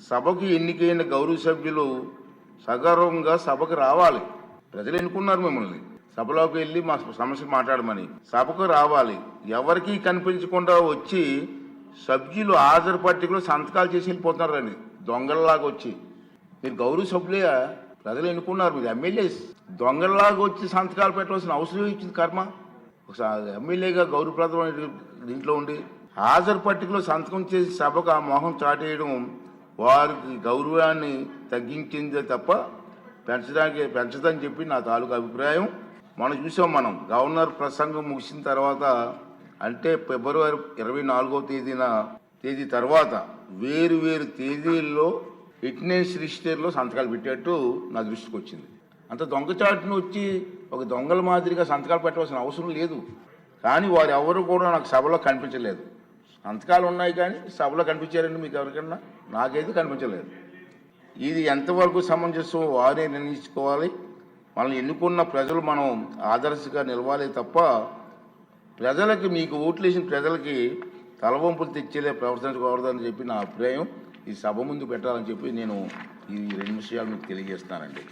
సభకు ఎన్నికైన గౌరవ సభ్యులు సగర్వంగా సభకు రావాలి. ప్రజలు ఎన్నుకున్నారు మిమ్మల్ని, సభలోకి వెళ్ళి మా సమస్య మాట్లాడమని. సభకు రావాలి. ఎవరికీ కనిపించకుండా వచ్చి సభ్యులు హాజరు పట్టికలో సంతకాలు చేసి వెళ్ళిపోతున్నారండి దొంగల్లాగా వచ్చి. మీరు గౌరవ సభ్యులే, ప్రజలు ఎన్నుకున్నారు, మీరు ఎమ్మెల్యేస్. దొంగల్లాగా వచ్చి సంతకాలు పెట్టవలసిన అవసరం ఇచ్చింది కర్మ. ఒకసారి ఎమ్మెల్యేగా గౌరవప్రదమైన దీంట్లో ఉండి హాజరు పట్టికలో సంతకం చేసి సభకు ఆ మొహం చాటేయడం వారికి గౌరవాన్ని తగ్గించిందే తప్ప పెంచదని చెప్పి నా తాలూకు అభిప్రాయం. మనం గవర్నర్ ప్రసంగం ముగిసిన తర్వాత, అంటే ఫిబ్రవరి 24వ తేదీ తర్వాత వేరు తేదీల్లో అటెండెన్స్ రిజిస్టర్లో సంతకాలు పెట్టేట్టు నా దృష్టికి వచ్చింది. అంత దొంగచాటును వచ్చి ఒక దొంగల మాదిరిగా సంతకాలు పెట్టవలసిన అవసరం లేదు. కానీ వారు ఎవరు కూడా నాకు సభలో కనిపించలేదు. సంతకాలు ఉన్నాయి కానీ సభలో కనిపించారండి మీకు ఎవరికన్నా? నాకైతే కనిపించలేదు. ఇది ఎంతవరకు సమంజసం వారే నిర్ణయించుకోవాలి. మనల్ని ఎన్నుకున్న ప్రజలు మనం ఆదర్శంగా నిలవాలి తప్ప ప్రజలకి, మీకు ఓట్లు వేసిన ప్రజలకి తలవంపులు తెచ్చేలే ప్రవర్తించకూడదని చెప్పి నా అభిప్రాయం. ఈ సభ ముందు పెట్టాలని చెప్పి నేను ఈ 2 విషయాలు మీకు తెలియజేస్తానండి.